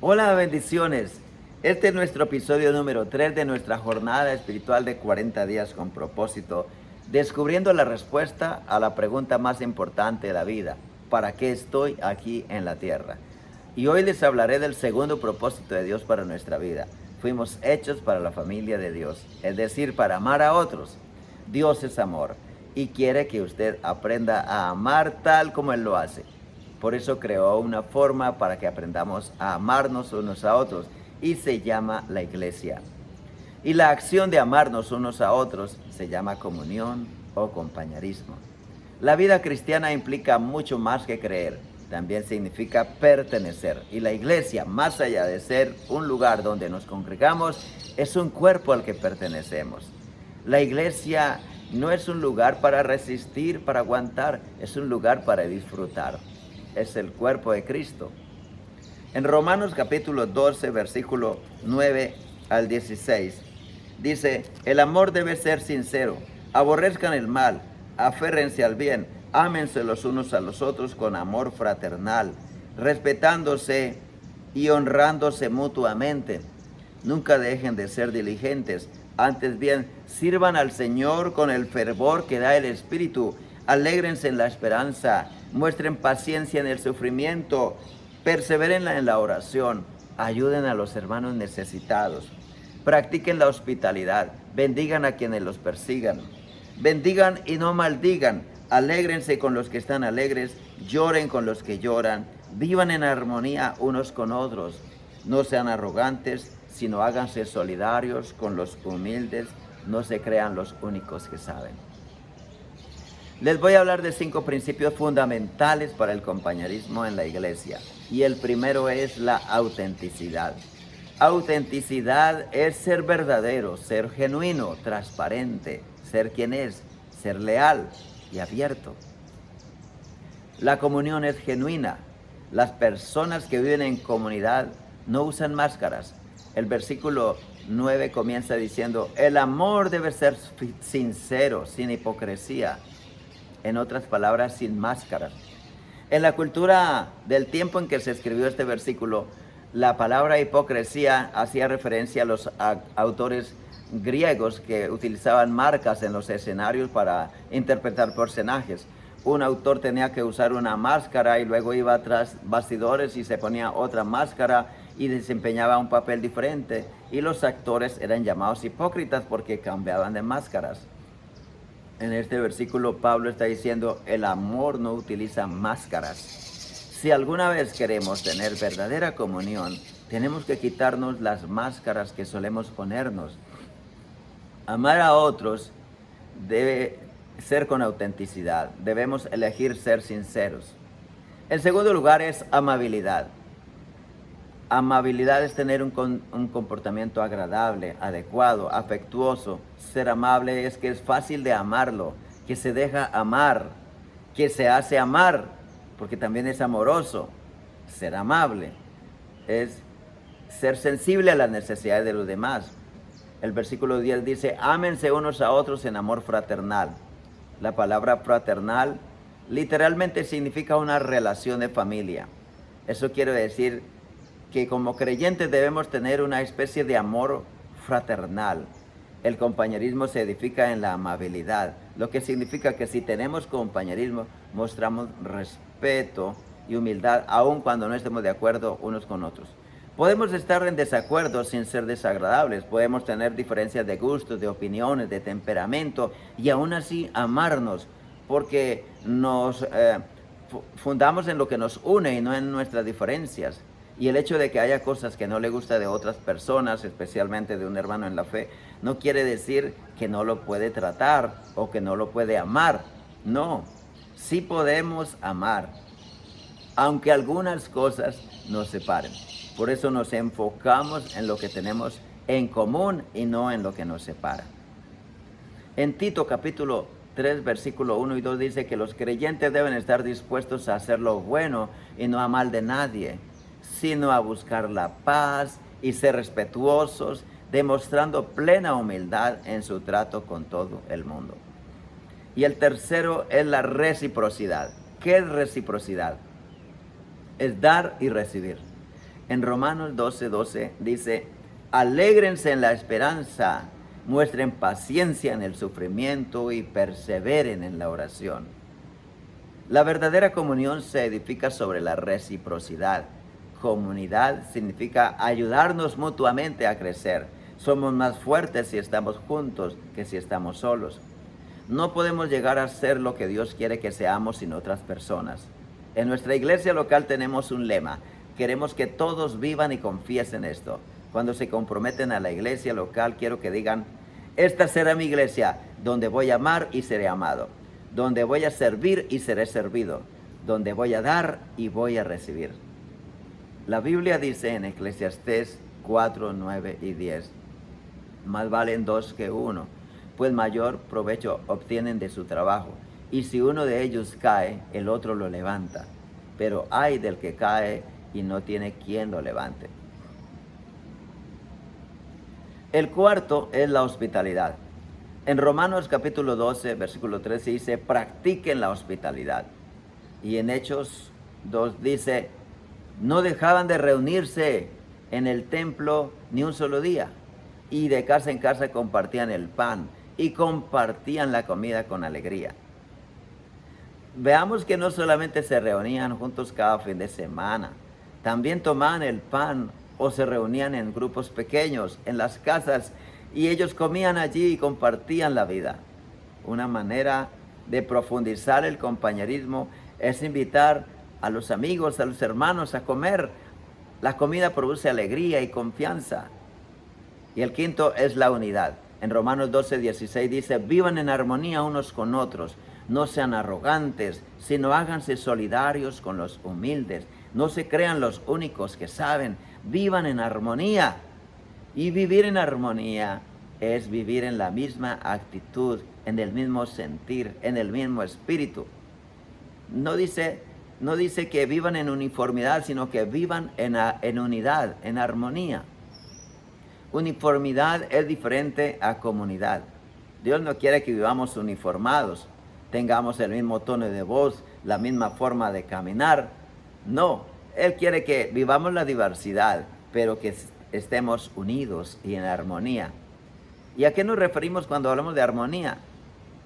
Hola, bendiciones. Este es nuestro episodio número 3 de nuestra jornada espiritual de 40 días con propósito, descubriendo la respuesta a la pregunta más importante de la vida: ¿para qué estoy aquí en la tierra? Y hoy les hablaré del segundo propósito de Dios para nuestra vida. Fuimos hechos para la familia de Dios, es decir, para amar a otros. Dios es amor y quiere que usted aprenda a amar tal como Él lo hace. Por eso creó una forma para que aprendamos a amarnos unos a otros y se llama la iglesia. Y la acción de amarnos unos a otros se llama comunión o compañerismo. La vida cristiana implica mucho más que creer, también significa pertenecer. Y la iglesia, más allá de ser un lugar donde nos congregamos, es un cuerpo al que pertenecemos. La iglesia no es un lugar para resistir, para aguantar, es un lugar para disfrutar. Es el cuerpo de Cristo. En Romanos capítulo 12, versículo 9 al 16, dice: el amor debe ser sincero, aborrezcan el mal, aférrense al bien, ámense los unos a los otros con amor fraternal, respetándose y honrándose mutuamente. Nunca dejen de ser diligentes, antes bien, sirvan al Señor con el fervor que da el Espíritu, alégrense en la esperanza, muestren paciencia en el sufrimiento, perseveren en la oración, ayuden a los hermanos necesitados, practiquen la hospitalidad, bendigan a quienes los persigan, bendigan y no maldigan, alégrense con los que están alegres, lloren con los que lloran, vivan en armonía unos con otros, no sean arrogantes, sino háganse solidarios con los humildes, no se crean los únicos que saben. Les voy a hablar de 5 principios fundamentales para el compañerismo en la iglesia. Y el primero es la autenticidad. Autenticidad es ser verdadero, ser genuino, transparente, ser quien es, ser leal y abierto. La comunión es genuina. Las personas que viven en comunidad no usan máscaras. El versículo 9 comienza diciendo: el amor debe ser sincero, sin hipocresía. En otras palabras, sin máscaras. En la cultura del tiempo en que se escribió este versículo, la palabra hipocresía hacía referencia a los autores griegos que utilizaban marcas en los escenarios para interpretar personajes. Un autor tenía que usar una máscara y luego iba tras bastidores y se ponía otra máscara y desempeñaba un papel diferente. Y los actores eran llamados hipócritas porque cambiaban de máscaras. En este versículo Pablo está diciendo: el amor no utiliza máscaras. Si alguna vez queremos tener verdadera comunión, tenemos que quitarnos las máscaras que solemos ponernos. Amar a otros debe ser con autenticidad. Debemos elegir ser sinceros. El segundo lugar es amabilidad. Amabilidad es tener un comportamiento agradable, adecuado, afectuoso. Ser amable es que es fácil de amarlo, que se deja amar, que se hace amar, porque también es amoroso. Ser amable es ser sensible a las necesidades de los demás. El versículo 10 dice: ámense unos a otros en amor fraternal. La palabra fraternal literalmente significa una relación de familia. Eso quiere decir que como creyentes debemos tener una especie de amor fraternal. El compañerismo se edifica en la amabilidad, lo que significa que si tenemos compañerismo, mostramos respeto y humildad, aun cuando no estemos de acuerdo unos con otros. Podemos estar en desacuerdo sin ser desagradables, podemos tener diferencias de gustos, de opiniones, de temperamento, y aún así amarnos, porque nos fundamos en lo que nos une y no en nuestras diferencias. Y el hecho de que haya cosas que no le gusta de otras personas, especialmente de un hermano en la fe, no quiere decir que no lo puede tratar o que no lo puede amar. No, sí podemos amar, aunque algunas cosas nos separen. Por eso nos enfocamos en lo que tenemos en común y no en lo que nos separa. En Tito capítulo 3, versículo 1 y 2 dice que los creyentes deben estar dispuestos a hacer lo bueno y no a mal de nadie, sino a buscar la paz y ser respetuosos, demostrando plena humildad en su trato con todo el mundo. Y el tercero es la reciprocidad. ¿Qué es reciprocidad? Es dar y recibir. En Romanos 12:12 dice, alégrense en la esperanza, muestren paciencia en el sufrimiento y perseveren en la oración. La verdadera comunión se edifica sobre la reciprocidad. Comunidad significa ayudarnos mutuamente a crecer. Somos más fuertes si estamos juntos que si estamos solos. No podemos llegar a ser lo que Dios quiere que seamos sin otras personas. En nuestra iglesia local tenemos un lema. Queremos que todos vivan y confiesen esto. Cuando se comprometen a la iglesia local, quiero que digan, esta será mi iglesia, donde voy a amar y seré amado, donde voy a servir y seré servido, donde voy a dar y voy a recibir. La Biblia dice en Eclesiastés 4, 9 y 10, más valen dos que uno, pues mayor provecho obtienen de su trabajo. Y si uno de ellos cae, el otro lo levanta. Pero ay del que cae y no tiene quien lo levante. El cuarto es la hospitalidad. En Romanos capítulo 12, versículo 13 dice, practiquen la hospitalidad. Y en Hechos 2 dice, no dejaban de reunirse en el templo ni un solo día. Y de casa en casa compartían el pan y compartían la comida con alegría. Veamos que no solamente se reunían juntos cada fin de semana, también tomaban el pan o se reunían en grupos pequeños en las casas y ellos comían allí y compartían la vida. Una manera de profundizar el compañerismo es invitar a los amigos, a los hermanos a comer. La comida produce alegría y confianza. Y el quinto es la unidad. En Romanos 12:16 dice, vivan en armonía unos con otros, no sean arrogantes, sino háganse solidarios con los humildes, no se crean los únicos que saben, vivan en armonía. Y vivir en armonía es vivir en la misma actitud, en el mismo sentir, en el mismo espíritu. No dice que vivan en uniformidad, sino que vivan en unidad, en armonía. Uniformidad es diferente a comunidad. Dios no quiere que vivamos uniformados, tengamos el mismo tono de voz, la misma forma de caminar. No, Él quiere que vivamos la diversidad, pero que estemos unidos y en armonía. ¿Y a qué nos referimos cuando hablamos de armonía?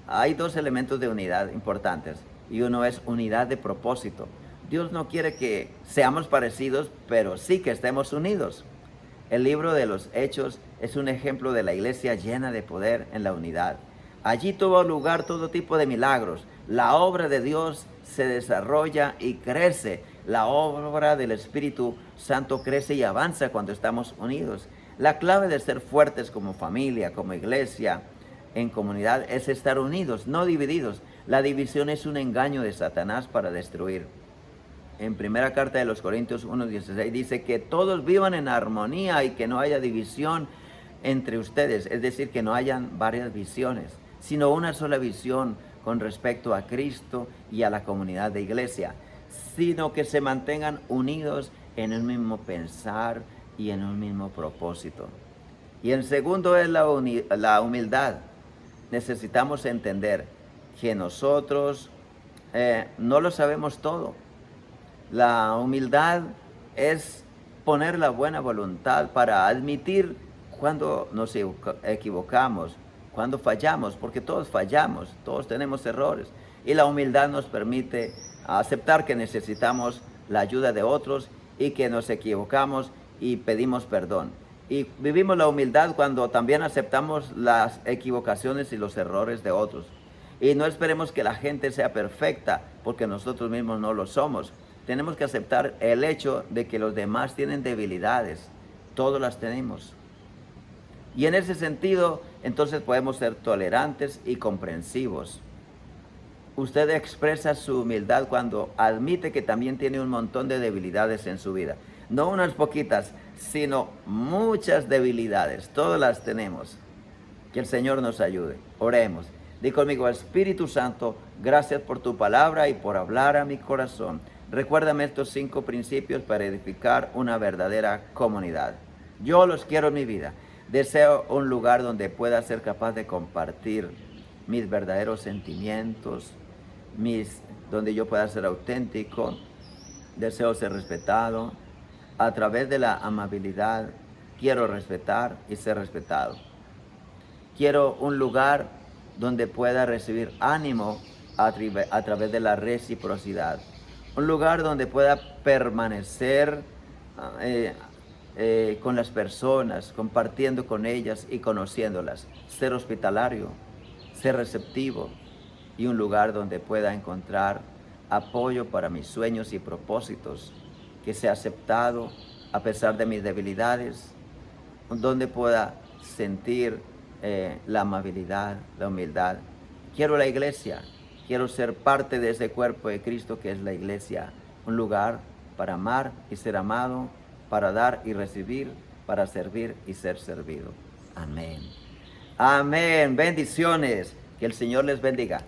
Hay dos elementos de unidad importantes, y uno es unidad de propósito. Dios no quiere que seamos parecidos, pero sí que estemos unidos. El libro de los Hechos es un ejemplo de la iglesia llena de poder en la unidad. Allí tuvo lugar todo tipo de milagros. La obra de Dios se desarrolla y crece. La obra del Espíritu Santo crece y avanza cuando estamos unidos. La clave de ser fuertes como familia, como iglesia, en comunidad, es estar unidos, no divididos. La división es un engaño de Satanás para destruir. En primera carta de los Corintios 1:16 dice que todos vivan en armonía y que no haya división entre ustedes, es decir, que no hayan varias visiones, sino una sola visión con respecto a Cristo y a la comunidad de iglesia, sino que se mantengan unidos en un mismo pensar y en un mismo propósito. Y en segundo es la humildad. Necesitamos entender que nosotros no lo sabemos todo. La humildad es poner la buena voluntad para admitir cuando nos equivocamos, cuando fallamos, porque todos fallamos, todos tenemos errores. Y la humildad nos permite aceptar que necesitamos la ayuda de otros y que nos equivocamos y pedimos perdón. Y vivimos la humildad cuando también aceptamos las equivocaciones y los errores de otros. Y no esperemos que la gente sea perfecta, porque nosotros mismos no lo somos. Tenemos que aceptar el hecho de que los demás tienen debilidades. Todos las tenemos. Y en ese sentido, entonces podemos ser tolerantes y comprensivos. Usted expresa su humildad cuando admite que también tiene un montón de debilidades en su vida. No unas poquitas, sino muchas debilidades. Todas las tenemos. Que el Señor nos ayude. Oremos. Di conmigo, Espíritu Santo, gracias por tu palabra y por hablar a mi corazón. Recuérdame estos 5 principios para edificar una verdadera comunidad. Yo los quiero en mi vida. Deseo un lugar donde pueda ser capaz de compartir mis verdaderos sentimientos, donde yo pueda ser auténtico. Deseo ser respetado. A través de la amabilidad quiero respetar y ser respetado. Quiero un lugar donde pueda recibir ánimo a través de la reciprocidad. Un lugar donde pueda permanecer eh, con las personas, compartiendo con ellas y conociéndolas. Ser hospitalario, ser receptivo y un lugar donde pueda encontrar apoyo para mis sueños y propósitos, que sea aceptado a pesar de mis debilidades, donde pueda sentir la amabilidad, la humildad. Quiero la iglesia, quiero ser parte de ese cuerpo de Cristo que es la iglesia, un lugar para amar y ser amado, para dar y recibir, para servir y ser servido. Amén. Amén. Bendiciones. Que el Señor les bendiga.